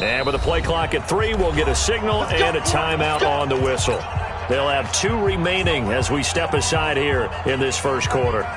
And with a play clock at 3, we'll get a signal and a timeout on the whistle. They'll have 2 remaining as we step aside here in this first quarter.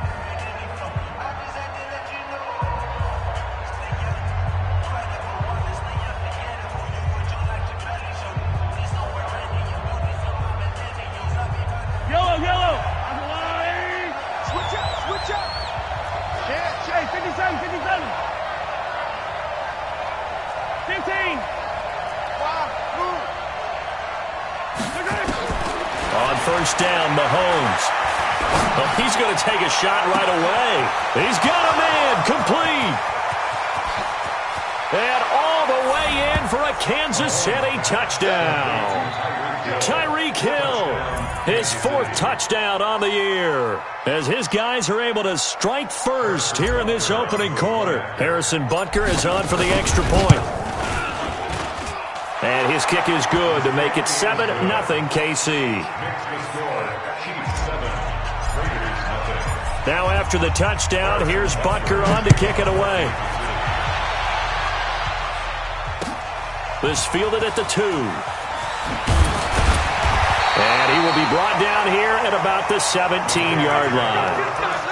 On first down, Mahomes. Well, he's going to take a shot right away. He's got a man complete. And all the way in for a Kansas City touchdown. Tyreek Hill, his 4th touchdown on the year, as his guys are able to strike first here in this opening quarter. Harrison Butker is on for the extra point. And his kick is good to make it 7-0 KC. Now after the touchdown, here's Butker on to kick it away. This fielded at the 2. And he will be brought down here at about the 17-yard line.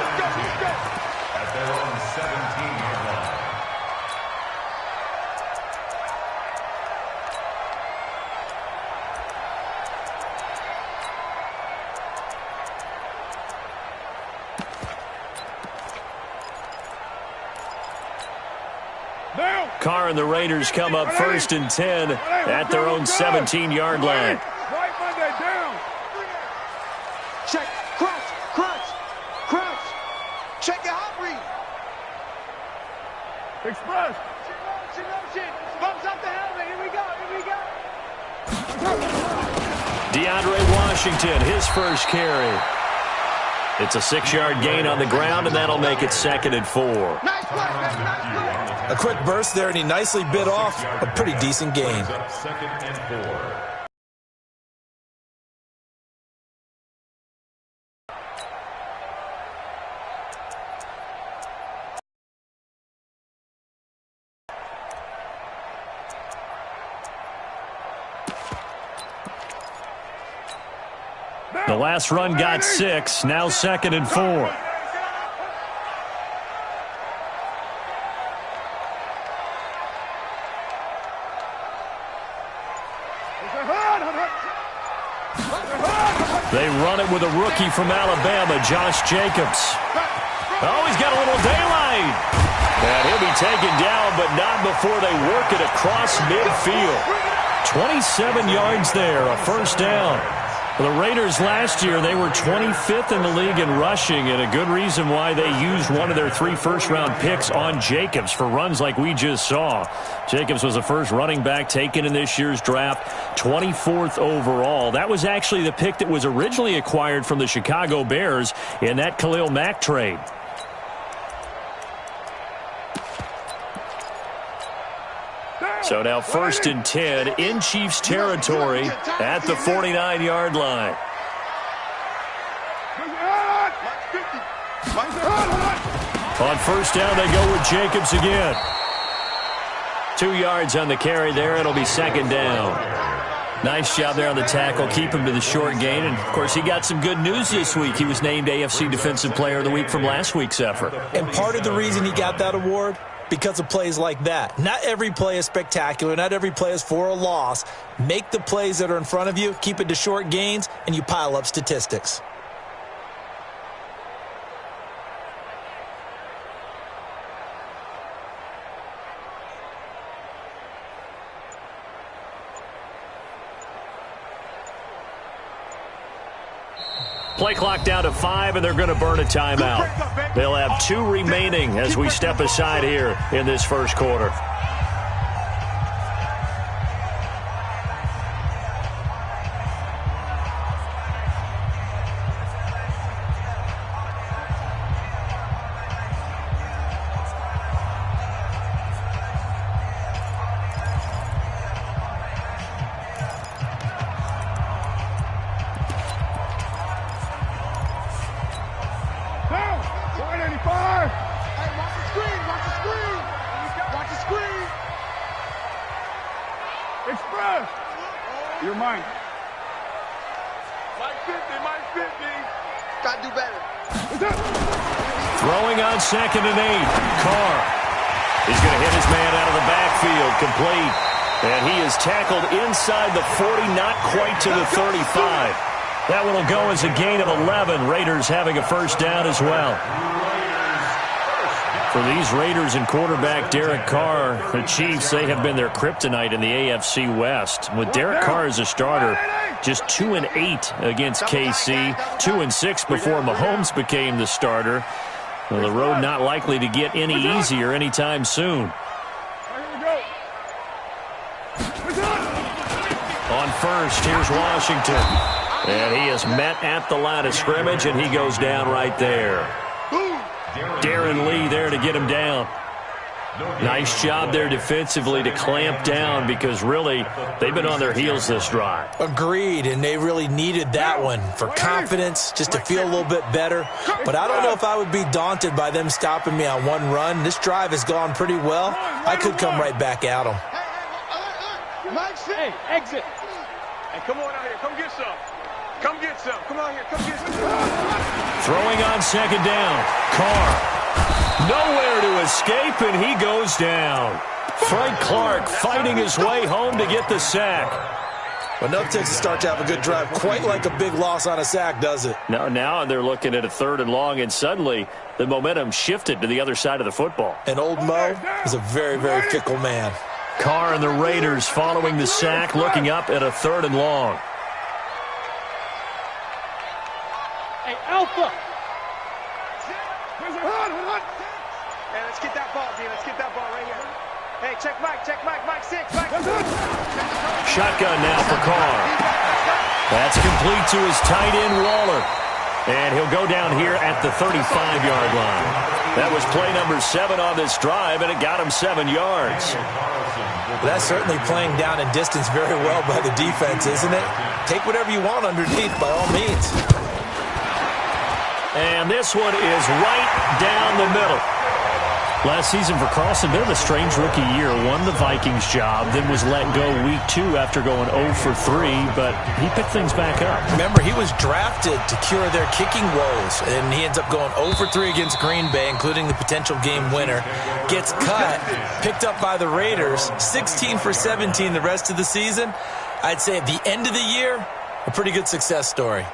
Carr and the Raiders come up 1st and 10 at their own 17-yard line. Right Monday down. Check. Crouch. Check your hot read. Express. Bumps up the helmet. Here we go. DeAndre Washington, his first carry. It's a 6-yard gain on the ground, and that'll make it 2nd and 4. Nice play, man. Nice play. A quick burst there, and he nicely bit off a pretty decent gain. The last run got 6, now 2nd and 4. They run it with a rookie from Alabama, Josh Jacobs. Oh, he's got a little daylight. And he'll be taken down, but not before they work it across midfield. 27 yards there, a first down. The Raiders last year, they were 25th in the league in rushing, and a good reason why they used one of their 3 first-round picks on Jacobs for runs like we just saw. Jacobs was the first running back taken in this year's draft, 24th overall. That was actually the pick that was originally acquired from the Chicago Bears in that Khalil Mack trade. So now 1st and 10 in Chiefs territory at the 49-yard line. On first down, they go with Jacobs again. 2 yards on the carry there. It'll be 2nd down. Nice job there on the tackle. Keep him to the short gain. And, of course, he got some good news this week. He was named AFC Defensive Player of the Week from last week's effort. And part of the reason he got that award, because of plays like that. Not every play is spectacular. Not every play is for a loss. Make the plays that are in front of you, keep it to short gains, and you pile up statistics. Play clock down to 5, and they're going to burn a timeout. They'll have 2 remaining as we step aside here in this first quarter. Watch the screen. Express. You're mine. Mike 50, Mike 50. Gotta do better. Throwing on 2nd and 8. Carr. He's going to hit his man out of the backfield. Complete. And he is tackled inside the 40, not quite to the 35. That one will go as a gain of 11. Raiders having a first down as well. For these Raiders and quarterback Derek Carr, the Chiefs, they have been their kryptonite in the AFC West. With Derek Carr as a starter, just 2-8 against KC, 2-6 before Mahomes became the starter. Well, the road not likely to get any easier anytime soon. On first, here's Washington. And he is met at the line of scrimmage, and he goes down right there. Darren Lee there to get him down. Nice job there defensively to clamp down because really they've been on their heels this drive. Agreed, and they really needed that one for confidence, just to feel a little bit better. But I don't know if I would be daunted by them stopping me on one run. This drive has gone pretty well. I could come right back at them. Hey, exit. Hey, come on out here. Come get some. Come get some. Come out here. Come get some. Throwing on 2nd down. Carr. Nowhere to escape, and he goes down. Frank Clark fighting his way home to get the sack. Well, nothing takes a start to have a good drive quite like a big loss on a sack, does it? Now they're looking at a 3rd and long, and suddenly the momentum shifted to the other side of the football. And old Mo is a very, very fickle man. Carr and the Raiders following the sack, looking up at a 3rd and long. Hey, Alpha. Hey, let's get that ball, D. Let's get that ball right here. Hey, check Mike, Mike 6, Mike. Shotgun now for Carr. That's complete to his tight end, Waller. And he'll go down here at the 35-yard line. That was play number 7 on this drive, and it got him 7 yards. That's certainly playing down in distance very well by the defense, isn't it? Take whatever you want underneath, by all means. And this one is right down the middle. Last season for Carlson, bit of a strange rookie year. Won the Vikings job, then was let go week 2 after going 0 for 3, but he picked things back up. Remember, he was drafted to cure their kicking woes, and he ends up going 0 for 3 against Green Bay, including the potential game winner. Gets cut, picked up by the Raiders, 16 for 17 the rest of the season. I'd say at the end of the year, a pretty good success story.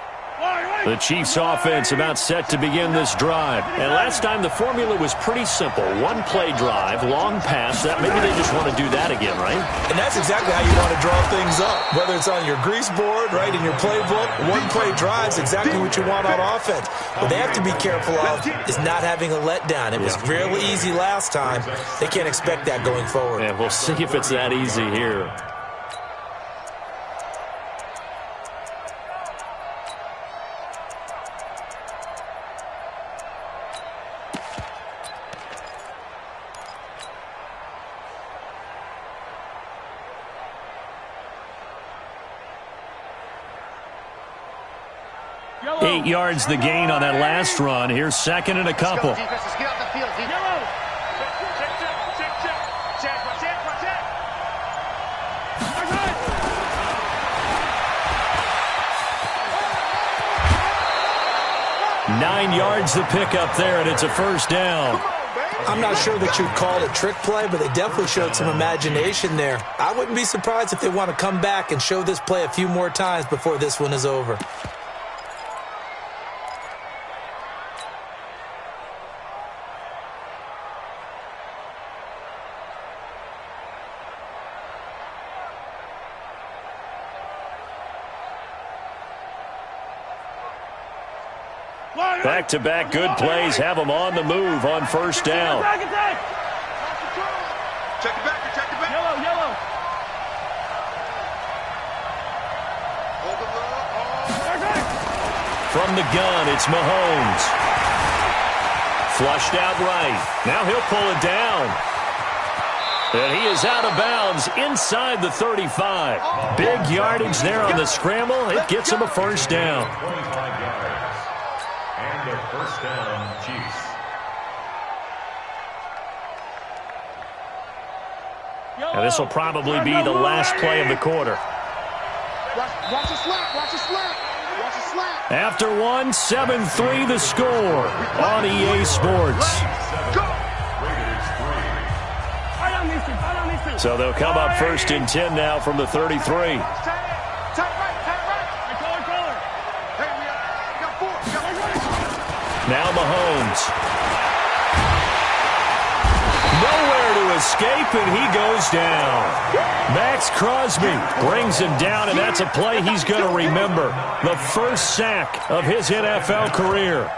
The Chiefs offense about set to begin this drive. And last time the formula was pretty simple. 1-play drive, long pass. That maybe they just want to do that again, right? And that's exactly how you want to draw things up. Whether it's on your grease board, right, in your playbook, 1-play drive's exactly what you want on offense. What they have to be careful of is not having a letdown. It was real easy last time. They can't expect that going forward. And we'll see if it's that easy here. Yellow. 8 yards the gain on that last run. Here's 2nd and a couple. Let's go, defense. Let's get off the field, defense. Yellow. Check. Check. 9 yards the pickup there, and it's a first down. I'm not sure that you'd call it a trick play, but they definitely showed some imagination there. I wouldn't be surprised if they want to come back and show this play a few more times before this one is over. Back-to-back good plays have them on the move on first down. Check it back. Yellow. From the gun, it's Mahomes. Flushed out right. Now he'll pull it down. And he is out of bounds inside the 35. Big yardage there on the scramble. It gets him a first down. First down, Chiefs. And this will probably be the last play of the quarter. Watch a slap. Watch a slap. Watch a slap. After one, 7-3 the score on EA Sports. So they'll come up first and 10 now from the 33. Now Mahomes. Nowhere to escape, and he goes down. Max Crosby brings him down, and that's a play he's going to remember. The first sack of his NFL career.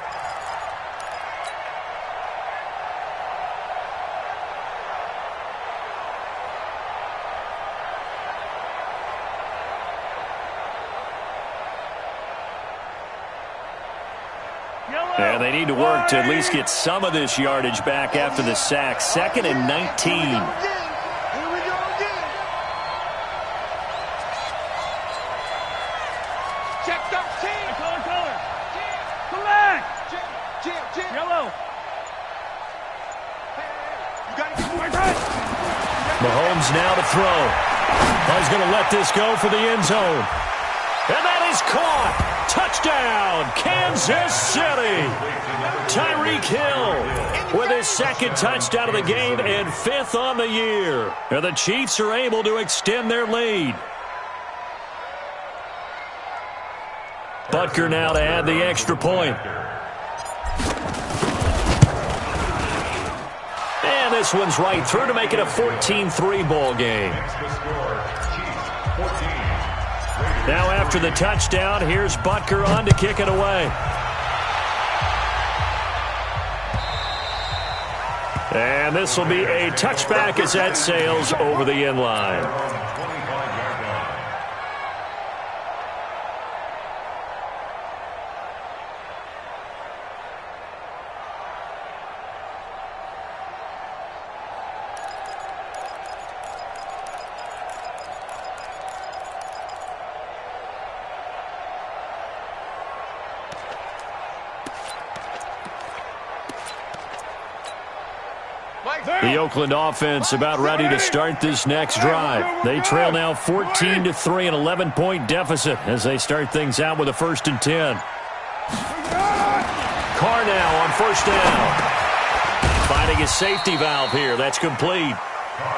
And they need to work to at least get some of this yardage back after the sack. 2nd and 19. Here we go again. Check 13. Color. Come back. Jim. Yellow. You got to get right. Mahomes now to throw. He's going to let this go for the end zone. And that is caught. Touchdown, Kansas City. Tyreek Hill with his 2nd touchdown of the game and 5th on the year. And the Chiefs are able to extend their lead. Butker now to add the extra point. And this one's right through to make it a 14-3 ball game. Now after the touchdown, here's Butker on to kick it away. And this will be a touchback as that sails over the end line. The Oakland offense about ready to start this next drive. They trail now 14-3, an 11-point deficit as they start things out with a 1st and 10. Carr now on 1st down. Finding his safety valve here. That's complete.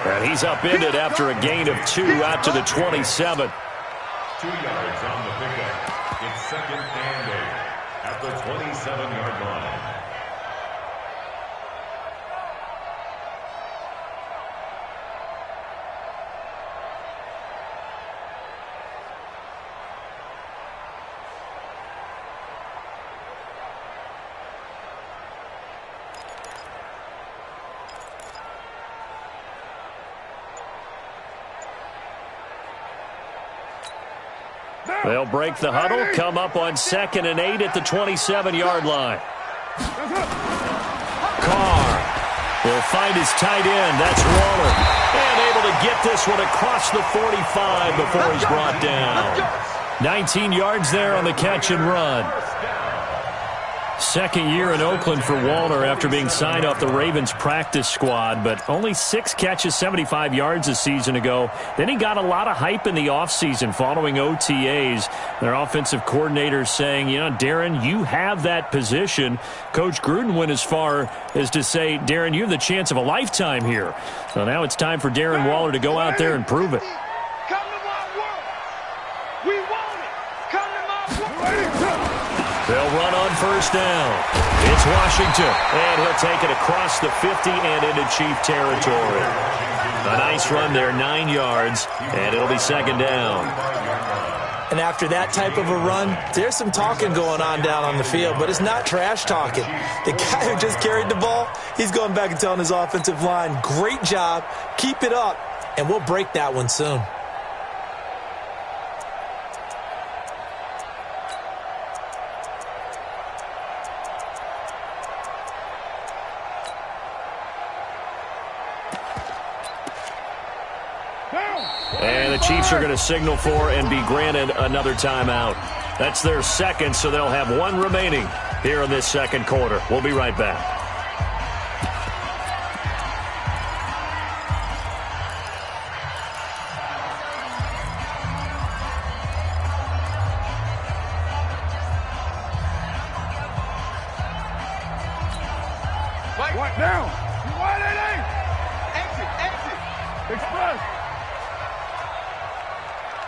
And he's upended after a gain of 2 out to the 27. 2 yards on the pickup. It's 2nd and 8 at the 27-yard line. They'll break the huddle, come up on 2nd and 8 at the 27-yard line. Carr will find his tight end. That's Waller. And able to get this one across the 45 before he's brought down. 19 yards there on the catch and run. 2nd year in Oakland for Waller after being signed off the Ravens practice squad, but only 6 catches, 75 yards a season ago. Then he got a lot of hype in the offseason following OTAs. Their offensive coordinator saying, you know, Darren, you have that position. Coach Gruden went as far as to say, Darren, you have the chance of a lifetime here. So now it's time for Darren Waller to go out there and prove it. Come to my world. We want it. Come to my world. They'll run on 1st down. It's Washington, and he'll take it across the 50 and into Chief territory. A nice run there, 9 yards, and it'll be 2nd down. And after that type of a run, there's some talking going on down on the field, but it's not trash talking. The guy who just carried the ball, he's going back and telling his offensive line, great job, keep it up, and we'll break that one soon. And the Chiefs are going to signal for and be granted another timeout. That's their 2nd, so they'll have 1 remaining here in this 2nd quarter. We'll be right back. Down. Wide eight. Exit. Express.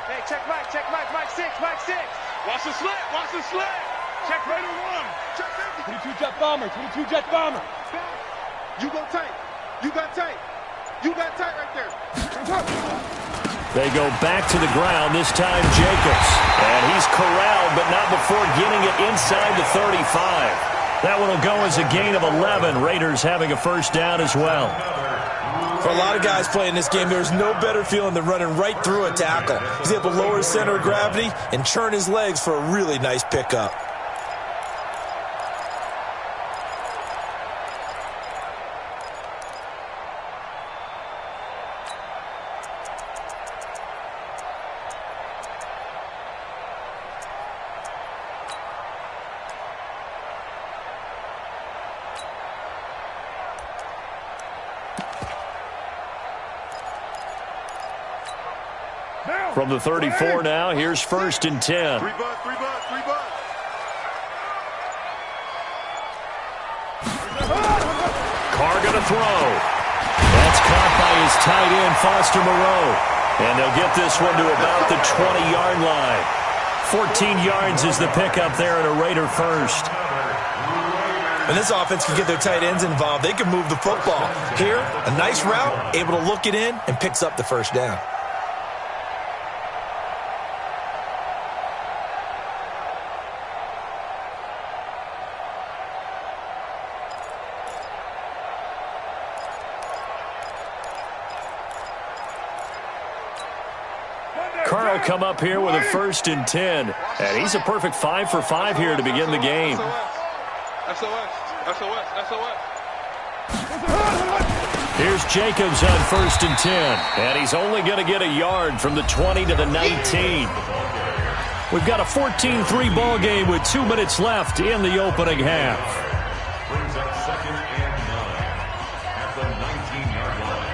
Hey, check Mike. Mike 6. Watch the slant. Check Raider 1. Check 50. 22 jet bomber. You go tight. You got tight right there. They go back to the ground, this time Jacobs. And he's corralled, but not before getting it inside the 35. That one will go as a gain of 11. Raiders having a first down as well. For a lot of guys playing this game, there's no better feeling than running right through a tackle. He's able to lower his center of gravity and churn his legs for a really nice pickup. From the 34 now, here's 1st and 10. Three butt. Carr gonna throw. That's caught by his tight end, Foster Moreau. And they'll get this one to about the 20-yard line. 14 yards is the pickup there at a Raider first. When this offense can get their tight ends involved, they can move the football. Here, a nice route, able to look it in, and picks up the first down. Carr will come up here with a 1st and 10. And he's a perfect 5 for 5 here to begin the game. SOS. Here's Jacobs on 1st and 10. And he's only going to get a yard from the 20 to the 19. We've got a 14-3 ball game with 2 minutes left in the opening half. Brings up 2nd and 9 at the 19-yard line.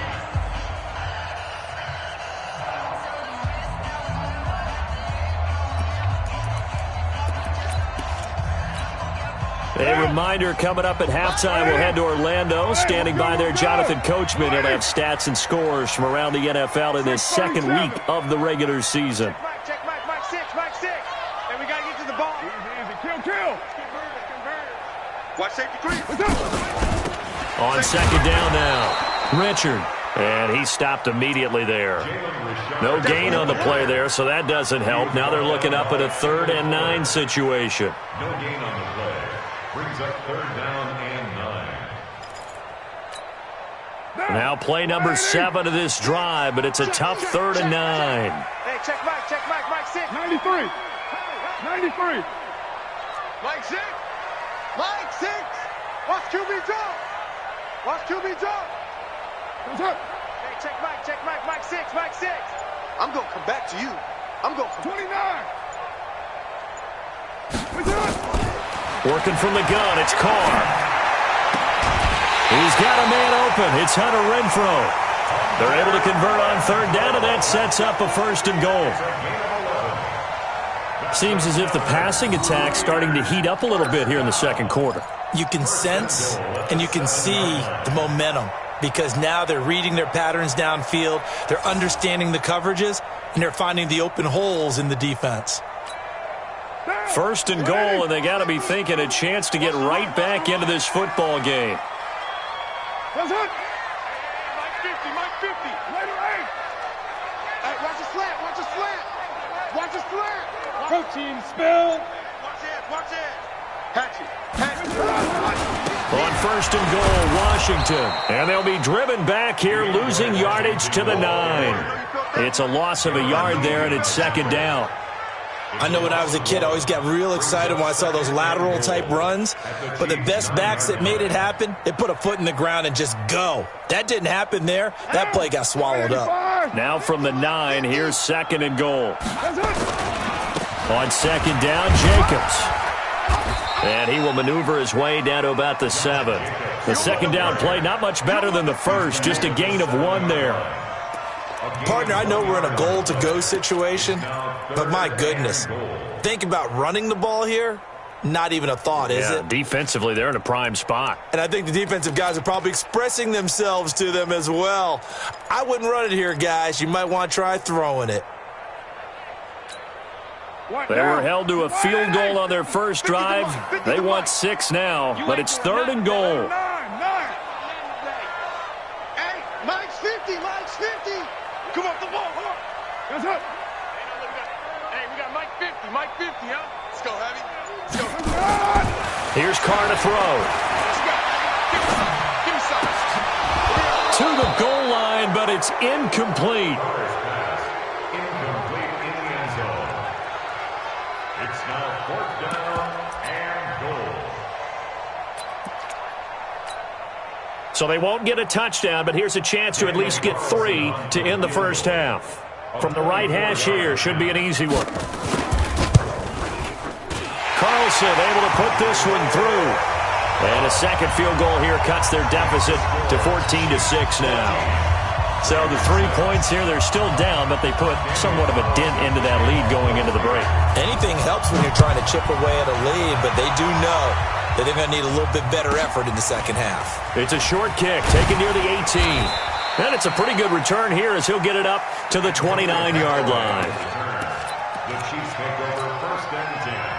A reminder coming up at halftime, we'll head to Orlando. Standing by there, Jonathan Coachman. He'll have stats and scores from around the NFL in this second week of the regular season. Check Mike 6. And we got to get to the ball. Easy. Kill. Watch safety creep. On 2nd down now, Richard. And he stopped immediately there. No gain on the play there, so that doesn't help. Now they're looking up at a 3rd and 9 situation. No gain on the play. Brings up 3rd down and 9. Now play number 7 of this drive, but it's a tough 3rd and 9. Hey, check Mike 6. 93. Mike 6. Watch QB jump. What's up? Hey, check Mike 6. I'm going to come back to you. 29. What's up? Working from the gun, it's Carr. He's got a man open. It's Hunter Renfrow. They're able to convert on 3rd down, and that sets up a 1st and goal. Seems as if the passing attack's starting to heat up a little bit here in the second quarter. You can sense and you can see the momentum because now they're reading their patterns downfield, they're understanding the coverages, and they're finding the open holes in the defense. 1st and goal, and they got to be thinking a chance to get right back into this football game. Mike 50. Later 8. Hey, watch the slant. Protein spill. Watch it. Hatchet. On 1st and goal, Washington. And they'll be driven back here, losing yardage to the 9. It's a loss of a yard there, and it's 2nd down. I know when I was a kid, I always got real excited when I saw those lateral-type runs. But the best backs that made it happen, they put a foot in the ground and just go. That didn't happen there. That play got swallowed up. Now from the 9, here's 2nd and goal. On 2nd down, Jacobs. And he will maneuver his way down to about the 7. The 2nd down play, not much better than the first, just a gain of 1 there. Partner, I know we're in a goal-to-go situation, but my goodness, think about running the ball here. Not even a thought, is it? Defensively, they're in a prime spot. And I think the defensive guys are probably expressing themselves to them as well. I wouldn't run it here, guys. You might want to try throwing it. They were held to a field goal on their first drive. They want 6 now, but it's 3rd and goal. Hey, Mike's 50, Mike's 50. Come off the ball, come on. That's it. Hey, we got Mike 50, Mike 50, huh? Let's go, Heavy. Let's go. Here's Carr to throw. Give me some. To the goal line, but it's incomplete. Incomplete in the end zone. It's now 4th down and goal. So they won't get a touchdown, but here's a chance to at least get 3 to end the first half. From the right hash here, should be an easy one. Carlson able to put this one through. And a second field goal here cuts their deficit to 14-6 now. So the 3 points here, they're still down, but they put somewhat of a dent into that lead going into the break. Anything helps when you're trying to chip away at a lead, but they do know that they're going to need a little bit better effort in the second half. It's a short kick, taken near the 18. And it's a pretty good return here as he'll get it up to the 29-yard line. The Chiefs take over 1st and 10.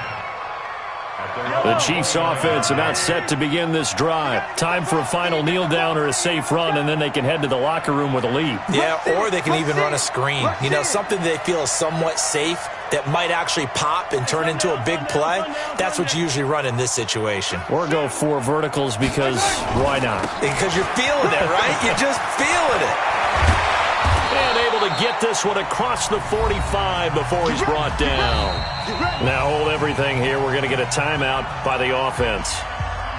The Chiefs offense about set to begin this drive. Time for a final kneel down or a safe run, and then they can head to the locker room with a lead. Yeah, or they can even run a screen. You know, something they feel is somewhat safe that might actually pop and turn into a big play. That's what you usually run in this situation. Or go 4 verticals because why not? Because you're feeling it, right? You're just feeling it. And able to get this one across the 45 before he's brought down. Now hold everything here. We're going to get a timeout by the offense.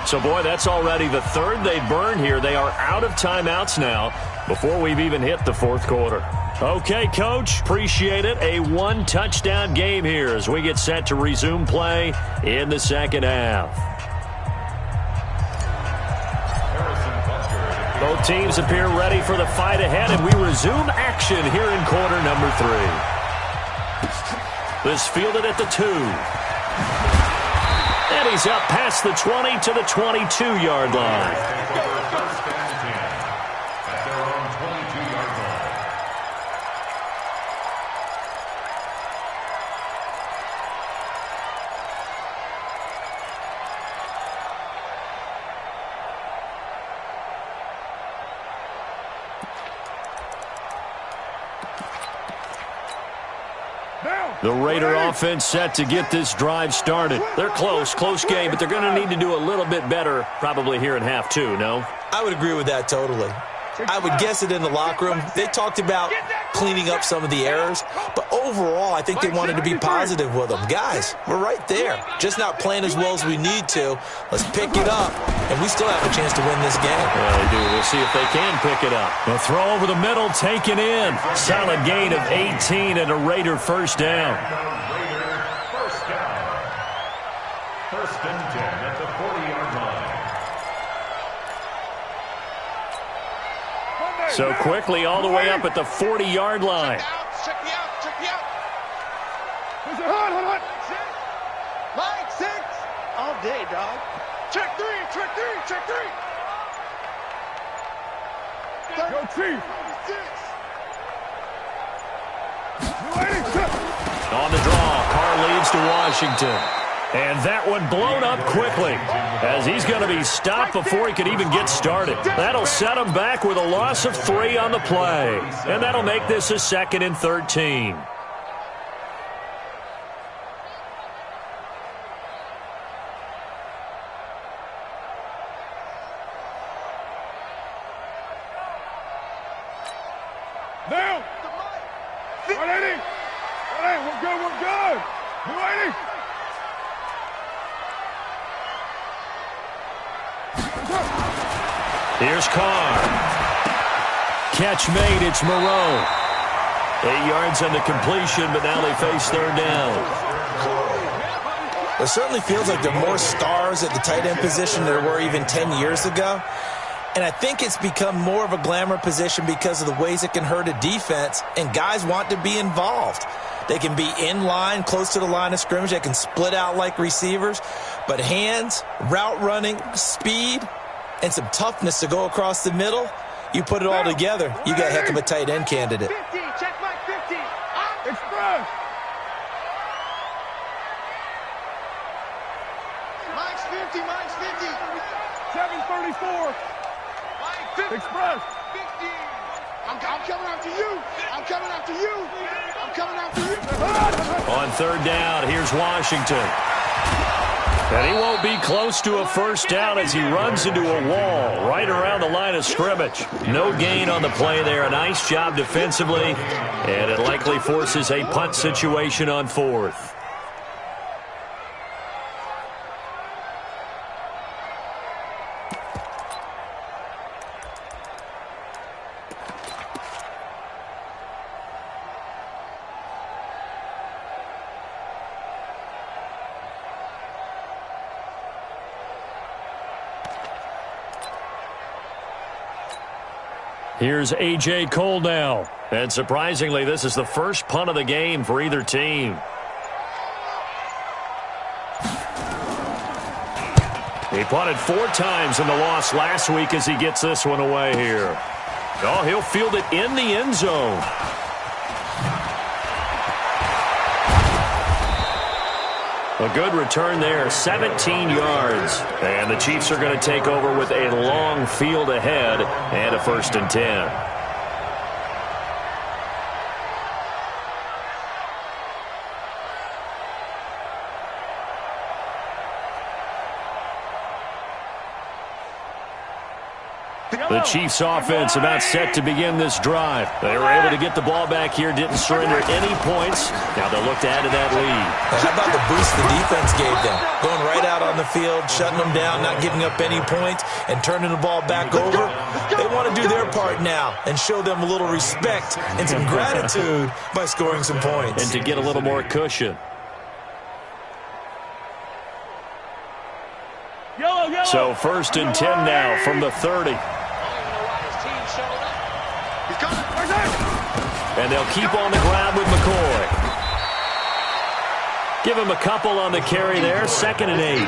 So, boy, that's already the 3rd they burned here. They are out of timeouts now before we've even hit the 4th quarter. Okay, Coach, appreciate it. A 1-touchdown game here as we get set to resume play in the second half. Both teams appear ready for the fight ahead, and we resume action here in quarter number 3. This fielded at the 2. And he's up past the 20 to the 22-yard line. The Raider offense set to get this drive started. They're close game, but they're going to need to do a little bit better probably here in half 2, no? I would agree with that totally. I would guess it in the locker room. They talked about cleaning up some of the errors, but overall, I think they wanted to be positive with them. Guys, we're right there. Just not playing as well as we need to. Let's pick it up, and we still have a chance to win this game. Yeah, they do. We'll see if they can pick it up. A throw over the middle, taken in. Solid gain of 18 and a Raider first down. Raider first down. 1st and 10 at the 40-yard line. So quickly all the way up at the 40-yard line. Check me out. Hold on. Mike 6. All day, dog. Check 3. Go, Chief. 6. On the draw, Carr leads to Washington. And that one blown up quickly as he's going to be stopped before he could even get started. That'll set him back with a loss of 3 on the play. And that'll make this a 2nd and 13. Now. 180. We're good. 180. Here's Carr. Catch made, it's Moreau. 8 yards on the completion, but now they face 3rd down. It certainly feels like there are more stars at the tight end position than there were even 10 years ago. And I think it's become more of a glamour position because of the ways it can hurt a defense, and guys want to be involved. They can be in line, close to the line of scrimmage. They can split out like receivers. But hands, route running, speed, and some toughness to go across the middle, you put it all together, you got a heck of a tight end candidate. 50, check Mike 50. Express. Mike's 50, Mike's 50. 734. Mike 50. Express. 50. I'm coming after you. I'm coming after you. I'm coming after you. On third down, here's Washington. And he won't be close to a first down as he runs into a wall right around the line of scrimmage. No gain on the play there. A nice job defensively, and it likely forces a punt situation on fourth. Here's A.J. Cole now. And surprisingly, this is the first punt of the game for either team. He punted 4 times in the loss last week as he gets this one away here. Oh, he'll field it in the end zone. A good return there, 17 yards. And the Chiefs are going to take over with a long field ahead and a 1st and 10. The Chiefs offense about set to begin this drive. They were able to get the ball back here, didn't surrender any points. Now they'll look to add to that lead. How about the boost the defense gave them? Going right out on the field, shutting them down, not giving up any points, and turning the ball back over. They want to do their part now and show them a little respect and some gratitude by scoring some points. And to get a little more cushion. So 1st and 10 now from the 30. And they'll keep on the ground with McCoy. Give him a couple on the carry there. 2nd and 8.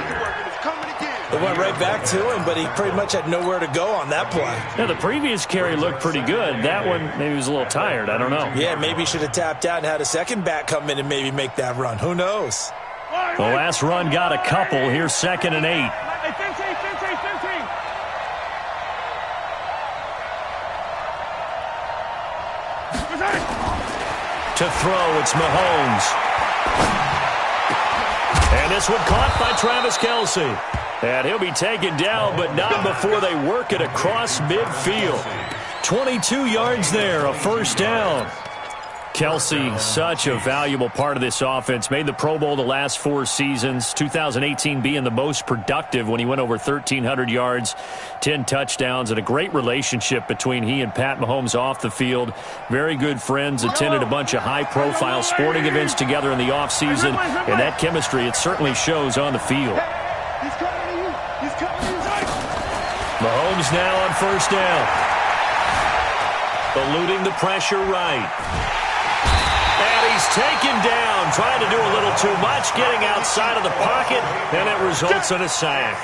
They went right back to him, but he pretty much had nowhere to go on that play. Now, the previous carry looked pretty good. That one, maybe he was a little tired. I don't know. Yeah, maybe he should have tapped out and had a second back come in and maybe make that run. Who knows? The last run got a couple. Here's 2nd and 8. To throw, it's Mahomes. And this one caught by Travis Kelce. And he'll be taken down, but not before they work it across midfield. 22 yards there, a 1st down. Kelce, such a valuable part of this offense. Made the Pro Bowl the last 4 seasons. 2018 being the most productive when he went over 1,300 yards, 10 touchdowns, and a great relationship between he and Pat Mahomes off the field. Very good friends. Attended a bunch of high-profile sporting events together in the offseason. And that chemistry, it certainly shows on the field. Mahomes now on 1st down. Eluding the pressure right. And he's taken down, trying to do a little too much, getting outside of the pocket, and it results in a sack.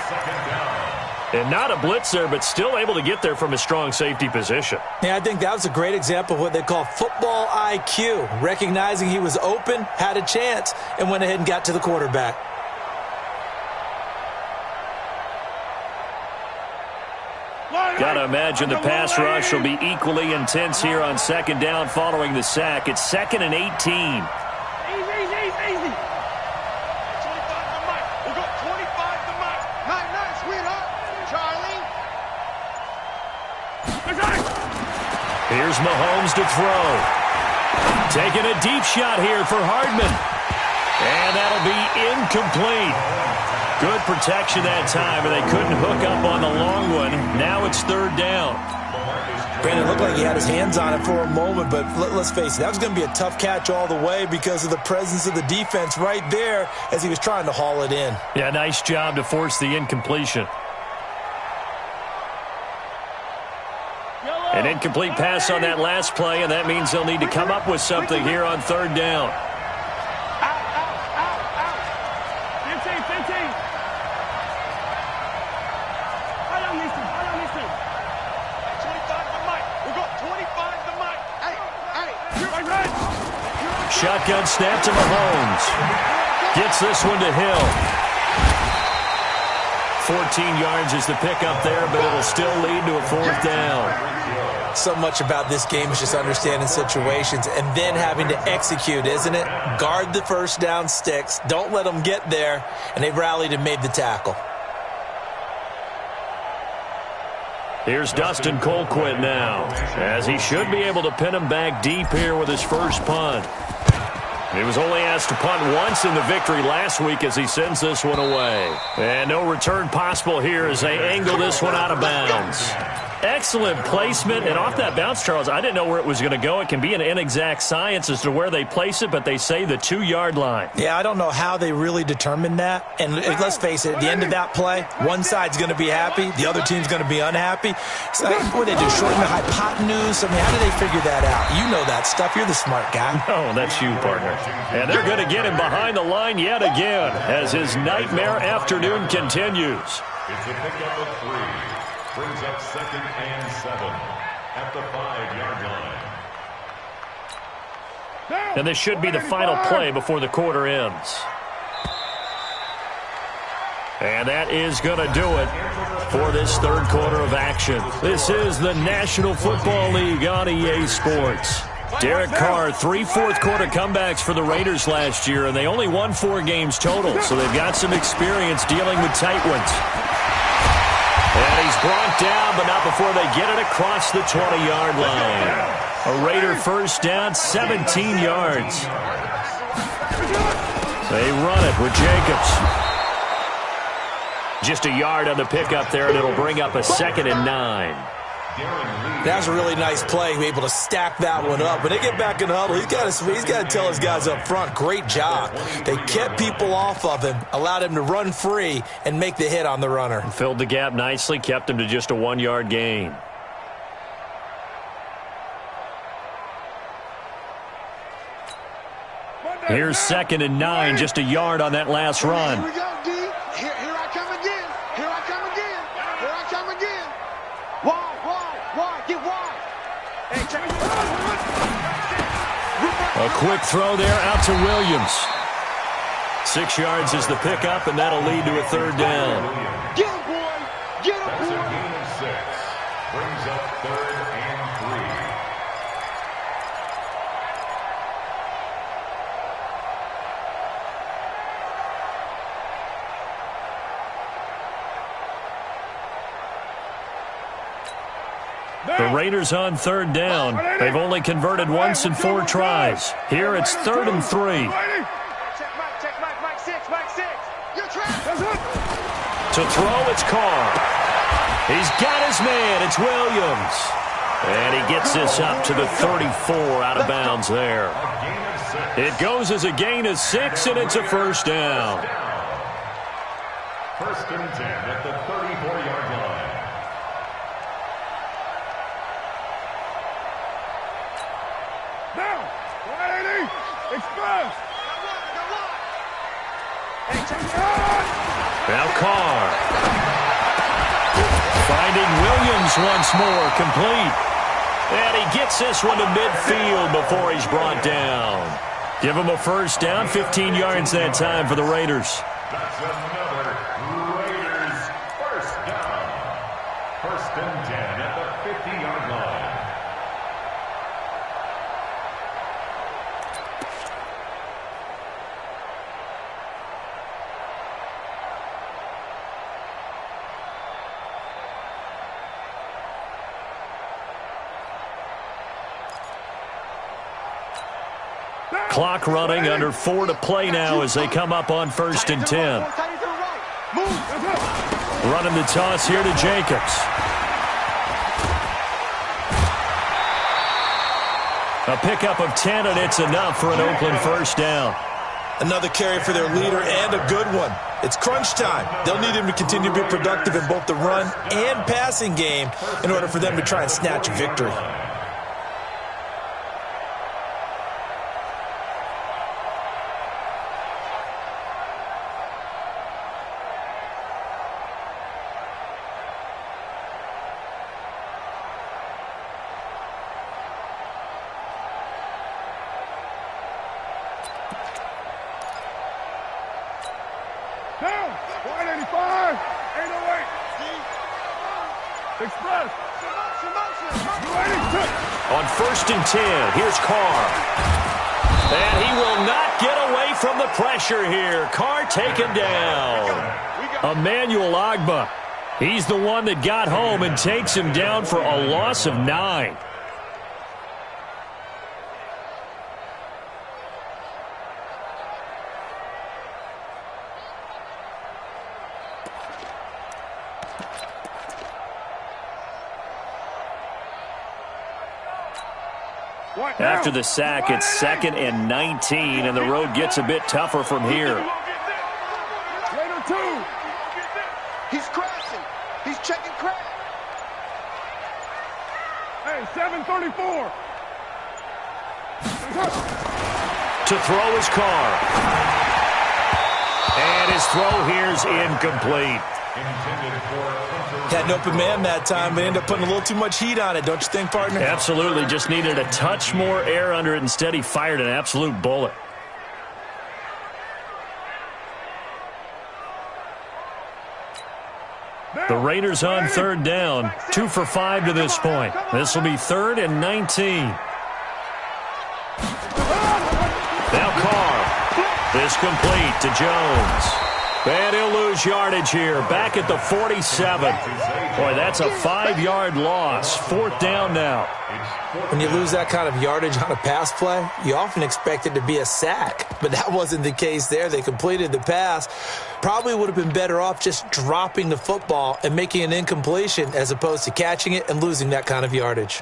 And not a blitz there, but still able to get there from a strong safety position. Yeah, I think that was a great example of what they call football IQ, recognizing he was open, had a chance, and went ahead and got to the quarterback. Got to imagine the pass rush will be equally intense here on 2nd down following the sack. It's 2nd and 18. Easy. 25 to Mike. We'll go 25 to Mike. Nice, sweetheart. Charlie. Here's Mahomes to throw. Taking a deep shot here for Hardman. And that'll be incomplete. Good protection that time, and they couldn't hook up on the long one. Now it's 3rd down. Brandon, it looked like he had his hands on it for a moment, but let's face it, that was going to be a tough catch all the way because of the presence of the defense right there as he was trying to haul it in. Yeah, nice job to force the incompletion. An incomplete pass on that last play, and that means they'll need to come up with something here on 3rd down. shotgun snap to Mahomes. Gets this one to Hill. 14 yards is the pickup there, but it'll still lead to a 4th down. So much about this game is just understanding situations and then having to execute, isn't it? Guard the first down sticks. Don't let them get there. And they've rallied and made the tackle. Here's Dustin Colquitt now, as he should be able to pin him back deep here with his first punt. He was only asked to punt once in the victory last week as he sends this one away. And no return possible here as they angle this one out of bounds. Excellent placement, and off that bounce, Charles, I didn't know where it was going to go. It can be an inexact science as to where they place it, but they say the 2-yard line. Yeah, I don't know how they really determined that. And let's face it, at the end of that play, one side's going to be happy, the other team's going to be unhappy. So, what do they do, shorten the hypotenuse? I mean, how do they figure that out? You know that stuff. You're the smart guy. Oh, that's you, partner. And they're going to get him behind the line yet again as his nightmare afternoon continues. It's a pickup of 3. Brings up 2nd and 7 at the 5-yard line. And this should be the final play before the quarter ends. And that is going to do it for this third quarter of action. This is the National Football League on EA Sports. Derek Carr, 3 fourth-quarter comebacks for the Raiders last year, and they only won 4 games total, so they've got some experience dealing with tight ones. And he's brought down, but not before they get it across the 20-yard line. A Raider first down, 17 yards. They run it with Jacobs. Just a yard on the pickup there, and it'll bring up a 2nd and 9. That's a really nice play, be able to stack that one up. When they get back in the huddle, he's got to tell his guys up front, great job. They kept people off of him, allowed him to run free, and make the hit on the runner. Filled the gap nicely, kept him to just a 1-yard gain. Here's 2nd and 9, just a yard on that last run. Here we go, D. Here I come again. Here I come again. Here I come again. Wide, get wide. Hey, check it out. A quick throw there out to Williams. 6 yards is the pickup, and that'll lead to a 3rd down. Get him, boy. Get him, That's boy. a gain of 6. Brings up 3rd and 3. The Raiders on 3rd down. They've only converted once in 4 tries. Here it's 3rd and 3. Check Mike 6. You're trapped. To throw, it's Carr. He's got his man. It's Williams. And he gets this up to the 34 out of bounds there. It goes as a gain of 6, and it's a first down. 1st and 10 at the 34-yard line. Now, 180. Express. Hey, check it out. Now Carr. Finding Williams once more, complete. And he gets this one to midfield before he's brought down. Give him a first down, 15 yards that time for the Raiders. That's another Raiders first down. 1st and 10 at the 50-yard line. Clock running, under 4 to play now as they come up on 1st and 10. Running the toss here to Jacobs. A pickup of 10, and it's enough for an Oakland first down. Another carry for their leader, and a good one. It's crunch time. They'll need him to continue to be productive in both the run and passing game in order for them to try and snatch a victory. 985, 808. Express. On 1st and 10, here's Carr. And he will not get away from the pressure here. Carr taken down. Emmanuel Ogbah. He's the one that got home and takes him down for a loss of 9. After the sack, it's 2nd and 19, and the road gets a bit tougher from here. Raider 2. He's crashing. He's checking crash. Hey, 734. To throw his Carr. And his throw here's incomplete. Had an open man that time, but ended up putting a little too much heat on it, don't you think, partner? Absolutely. Just needed a touch more air under it. Instead, he fired an absolute bullet. The Raiders on 3rd down. 2 for 5 to this point. This will be 3rd and 19. Now Carr. This complete to Jones. And he'll lose yardage here. Back at the 47. Boy, that's a 5-yard loss. 4th down now. When you lose that kind of yardage on a pass play, you often expect it to be a sack. But that wasn't the case there. They completed the pass. Probably would have been better off just dropping the football and making an incompletion as opposed to catching it and losing that kind of yardage.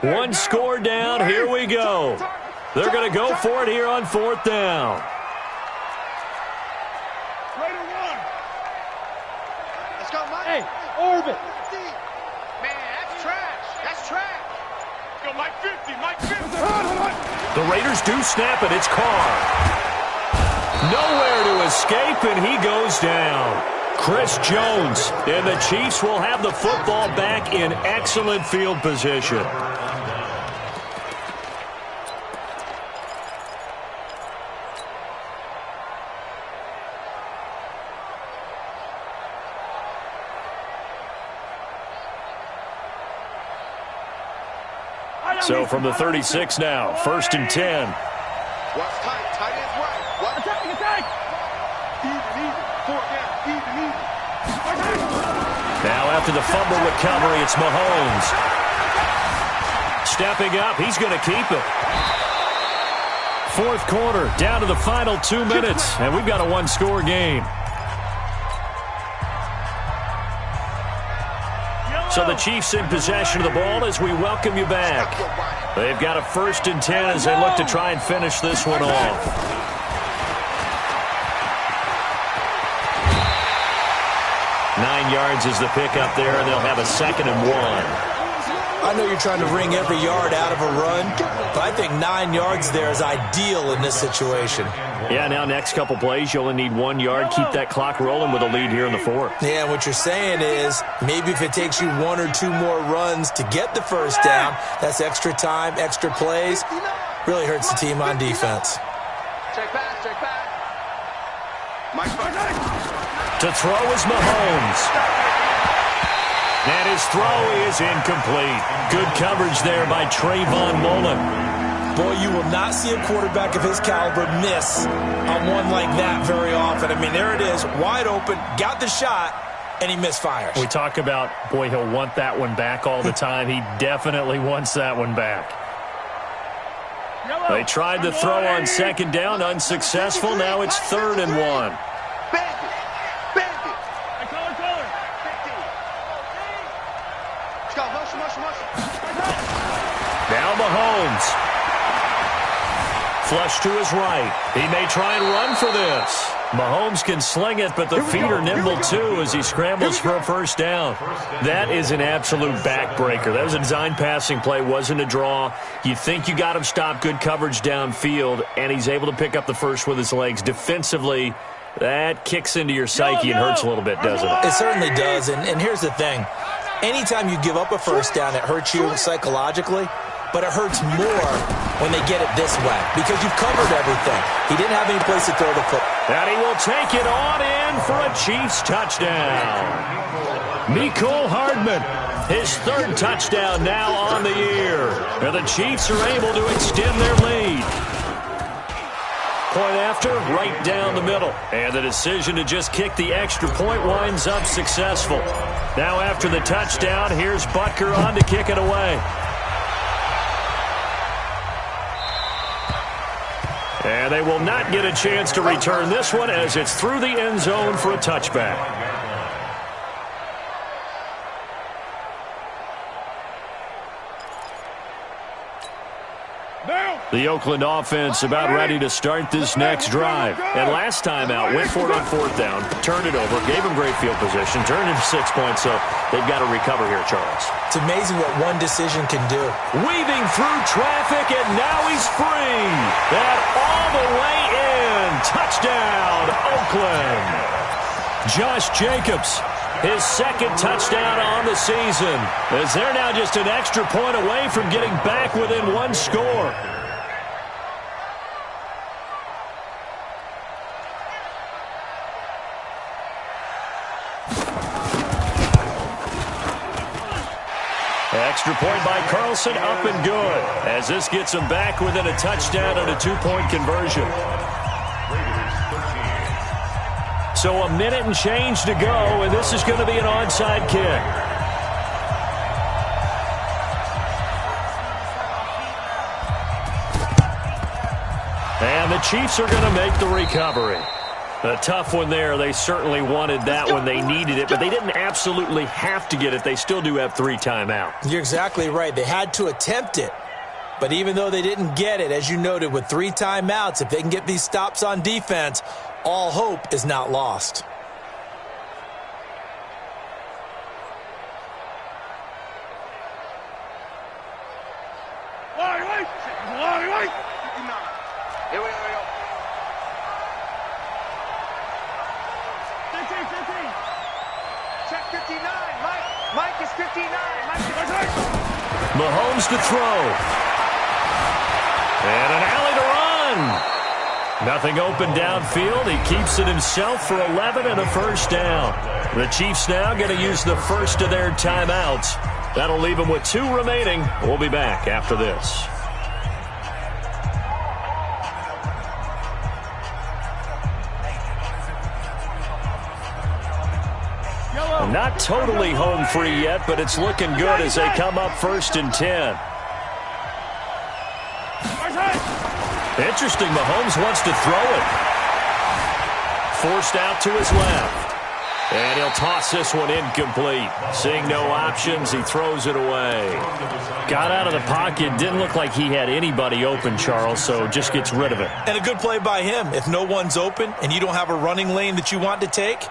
One score down. Here we go. They're going to go for it here on 4th down. Raider 1. Let's go, Mike. Hey, orbit. Man, that's trash. That's trash. Go, Mike 50, Mike 50. The Raiders do snap it. It's Carr. Nowhere to escape, and he goes down. Chris Jones, and the Chiefs will have the football back in excellent field position. So from the 36 now, 1st and 10. Watch tight. Tight ends right. Watch. Attack. Even. 4th down. Even. Now after the fumble recovery, it's Mahomes. Stepping up, he's going to keep it. 4th quarter, down to the final 2 minutes, and we've got a 1-score game. So the Chiefs in possession of the ball as we welcome you back. They've got a 1st and 10 as they look to try and finish this one off. 9 yards is the pickup there, and they'll have a 2nd and 1. I know you're trying to wring every yard out of a run, but I think 9 yards there is ideal in this situation. Yeah, now next couple plays, you only need 1 yard. Keep that clock rolling with a lead here in the 4th. Yeah, what you're saying is maybe if it takes you 1 or 2 more runs to get the 1st down, that's extra time, extra plays. Really hurts the team on defense. Check back. Mike. To throw is Mahomes. And his throw is incomplete. Good coverage there by Trayvon Mullen. Boy, you will not see a quarterback of his caliber miss on one like that very often. I mean, there it is, wide open, got the shot, and he misfires. We talk about, boy, he'll want that one back all the time. He definitely wants that one back. They tried to throw on 2nd down, unsuccessful. Now it's 3rd and 1. Now Mahomes. Flush to his right. He may try and run for this. Mahomes can sling it, but the feet are nimble too as he scrambles for a first down. That is an absolute backbreaker. That was a design passing play, wasn't a draw. You think you got him stopped, good coverage downfield, and he's able to pick up the first with his legs. Defensively, that kicks into your psyche and hurts a little bit, doesn't it? It certainly does, and here's the thing. Anytime you give up a first down, it hurts you psychologically, but it hurts more when they get it this way because you've covered everything. He didn't have any place to throw the foot. And he will take it on in for a Chiefs touchdown. Mecole Hardman, his third touchdown now on the year. And the Chiefs are able to extend their lead. Point after, right down the middle. And the decision to just kick the extra point winds up successful. Now after the touchdown, here's Butker on to kick it away. And they will not get a chance to return this one as it's through the end zone for a touchback. The Oakland offense about ready to start this next drive. And last time out, went for it on fourth down, turned it over, gave them great field position, turned into 6 points, so they've got to recover here, Charles. It's amazing what one decision can do. Weaving through traffic, and now he's free. That all the way in. Touchdown, Oakland. Josh Jacobs, his second touchdown on the season, as they're now just an extra point away from getting back within one score. Extra point by Carlson, up and good, as this gets them back within a touchdown and a two-point conversion. So a minute and change to go, and this is going to be an onside kick. And the Chiefs are going to make the recovery. A tough one there. They certainly wanted that one. They needed it, but they didn't absolutely have to get it. They still do have 3 timeouts. You're exactly right. They had to attempt it. But even though they didn't get it, as you noted, with 3 timeouts, if they can get these stops on defense, all hope is not lost. Here we go. 15. Check 59. Mike is 59. Mahomes to throw. And an alley to run. Nothing open downfield. He keeps it himself for 11 and a first down. The Chiefs now going to use the first of their timeouts. That'll leave them with 2 remaining. We'll be back after this. Not totally home free yet, but it's looking good as they come up 1st and 10. Interesting, Mahomes wants to throw it. Forced out to his left. And he'll toss this one incomplete. Seeing no options, he throws it away. Got out of the pocket, didn't look like he had anybody open, Charles, so just gets rid of it. And a good play by him. If no one's open and you don't have a running lane that you want to take,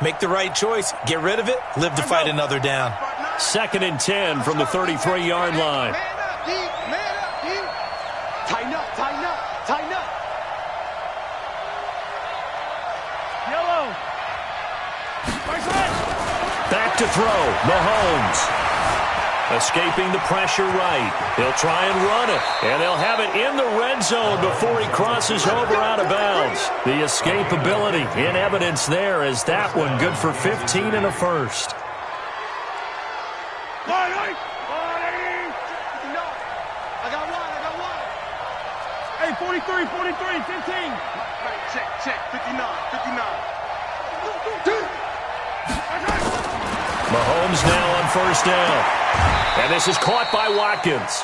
make the right choice. Get rid of it. Live to fight another down. 2nd and 10 from the 33-yard line. Man up, D. Tighten up. Yellow. Back to throw. Mahomes. Escaping the pressure right. He'll try and run it. And they'll have it in the red zone before he crosses over out of bounds. The escapability in evidence there as that one good for 15 and a first. I got one. Hey, 43, 15. Check. 59. Mahomes now on first down. And this is caught by Watkins.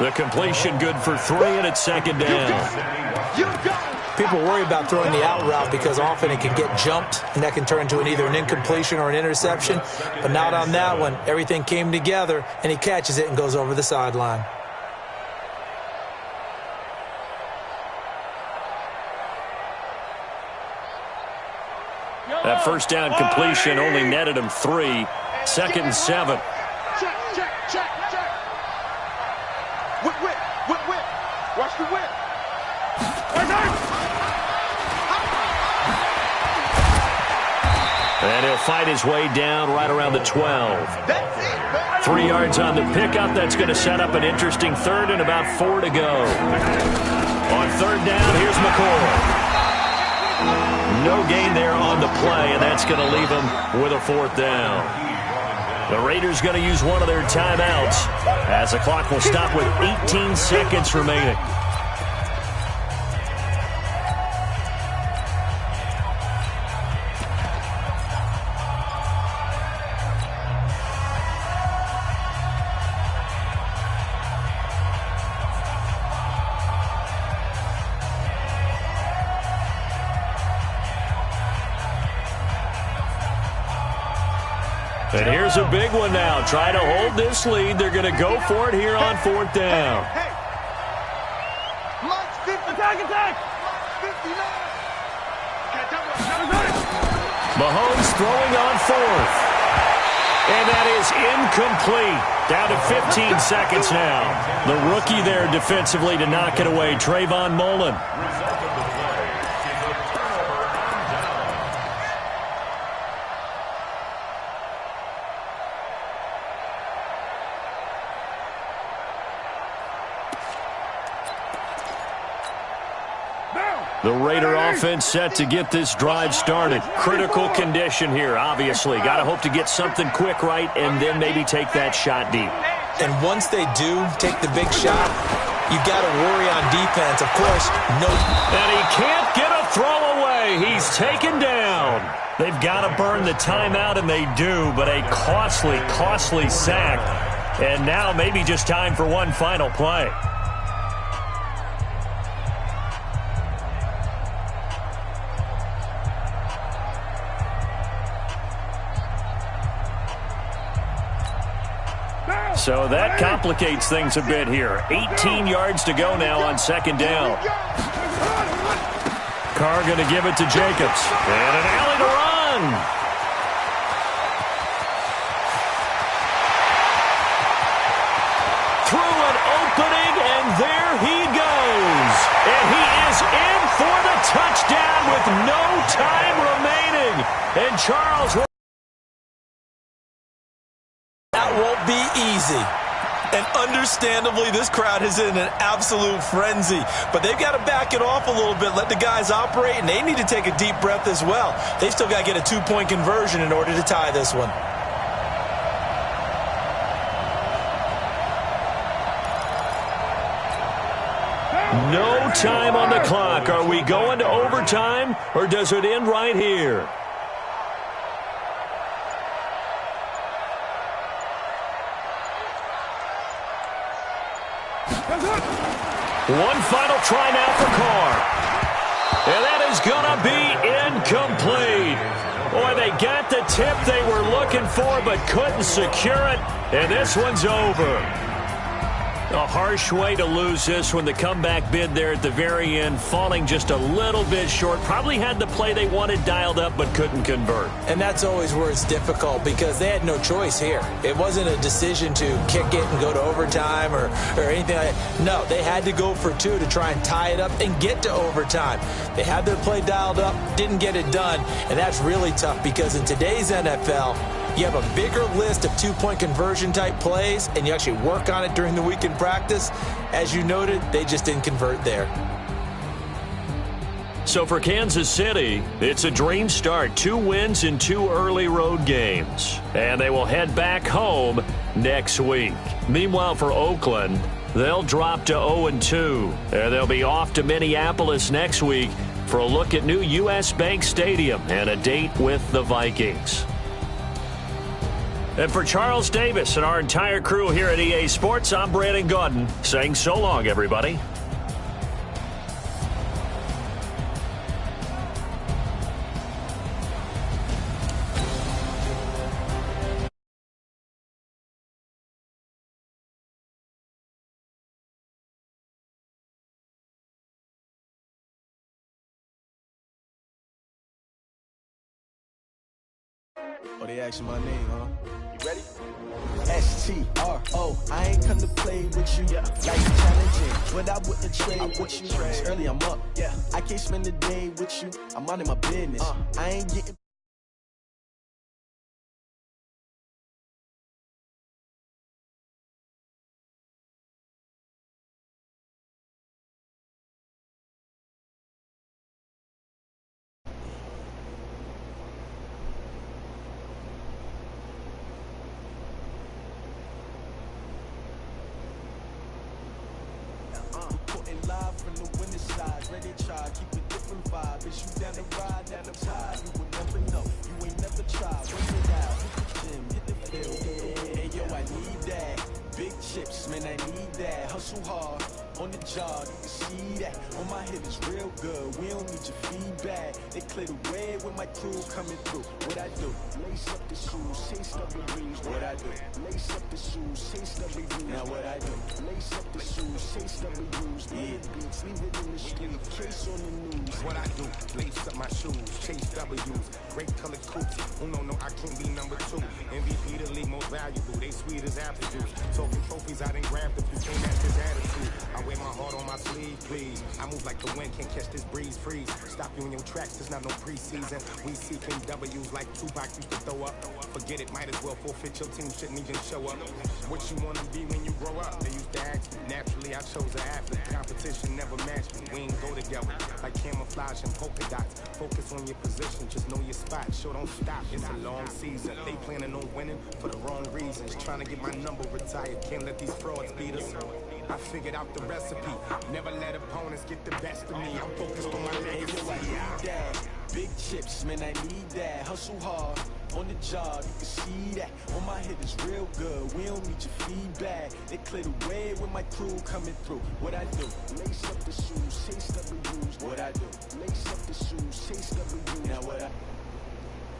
The completion good for 3, and it's 2nd down. People worry about throwing the out route because often it can get jumped, and that can turn into either an incompletion or an interception. But not on that one. Everything came together, and he catches it and goes over the sideline. That first down completion only netted him 3. 2nd and 7. Check, check, check, check. Whip, whip, whip, whip. Watch the whip. And he'll fight his way down right around the 12. 3 yards on the pickup. That's going to set up an interesting 3rd and about 4 to go. On 3rd down, here's McCoy. No gain there on the play, and that's going to leave him with a 4th down. The Raiders going to use one of their timeouts as the clock will stop with 18 seconds remaining. And here's a big one now. Try to hold this lead. They're going to go for it here on 4th down. Hey, hey. Attack, attack. 59. Mahomes throwing on 4th. And that is incomplete. Down to 15 seconds now. The rookie there defensively to knock it away, Trayvon Mullen. The Raider offense set to get this drive started. Critical condition here, obviously. Got to hope to get something quick right and then maybe take that shot deep. And once they do take the big shot, you got to worry on defense. Of course, no. And he can't get a throw away. He's taken down. They've got to burn the timeout, and they do, but a costly, costly sack. And now maybe just time for one final play. So that complicates things a bit here. 18 yards to go now on 2nd down. Carr going to give it to Jacobs. And an alley to run. Through an opening, and there he goes. And he is in for the touchdown with no time remaining. And Charles... won't be easy. And understandably, this crowd is in an absolute frenzy. But they've got to back it off a little bit, let the guys operate, and they need to take a deep breath as well. They've still got to get a 2-point conversion in order to tie this one. No time on the clock. Are we going to overtime, or does it end right here? One final try now for Carr. And that is going to be incomplete. Boy, they got the tip they were looking for but couldn't secure it. And this one's over. A harsh way to lose this one. The comeback bid there at the very end, falling just a little bit short. Probably had the play they wanted dialed up but couldn't convert. And that's always where it's difficult because they had no choice here. It wasn't a decision to kick it and go to overtime or anything like that. No, they had to go for 2 to try and tie it up and get to overtime. They had their play dialed up, didn't get it done, and that's really tough because in today's NFL, you have a bigger list of 2-point conversion type plays, and you actually work on it during the week in practice. As you noted, they just didn't convert there. So for Kansas City, it's a dream start. 2 wins in 2 early road games. And they will head back home next week. Meanwhile, for Oakland, they'll drop to 0-2. And they'll be off to Minneapolis next week for a look at new U.S. Bank Stadium and a date with the Vikings. And for Charles Davis and our entire crew here at EA Sports, I'm Brandon Gaudin saying so long, everybody. Oh, they asking my name, huh? You ready? S-T-R-O, I ain't come to play with you. Life challenging, but I wouldn't trade with you. It's early, I'm up. I can't spend the day with you. I'm minding my business. I ain't getting. Live from the winning side, ready to try, keep a different vibe. Is you down the ride, down the tide? You will never know, you ain't never tried. Work it out, hit the gym, hit the field. Hey yo, I need that. Big chips, man, I need that. Hustle hard, on the job, you can see that. On my hit is real good, we don't need your feedback. They clear the way with my crew coming through. What I do? Lace up the shoes, chase up the rings. What I do? Lace up the shoes, chase up the rings. Now what I do? Lace up the shoes, chase up the rings. Beats, leave it in the street, case on the news. What I do, lace up my shoes, chase W's, great color coupes. Oh no, I can't be number 2. MVP the league most valuable, they sweet as apple juice. Talking trophies, I done grabbed a few, can't match this attitude. I wear my heart on my sleeve, please. I move like the wind, can't catch this breeze, freeze. Stop you in your tracks, it's not no preseason. We seeking W's like Tupac used to throw up. Forget it, might as well forfeit, your team shouldn't even show up. What you wanna be when you grow up? They used to ask me, naturally I chose an athlete. Competition never matched me, we ain't go together. Like camouflage and polka dots. Focus on your position, just know your spot. Sure, don't stop, it's a long season. They planning on winning for the wrong reasons. Trying to get my number retired, can't let these frauds beat us. I figured out the recipe, never let opponents get the best of me. I'm focused on my legacy. I need that. Big chips, man, I need that. Hustle hard, on the job, you can see that. On my hit is real good, we don't need your feedback. They clear the way with my crew coming through. What I do? Lace up the shoes, chase W's. What I do? Lace up the shoes, chase W's.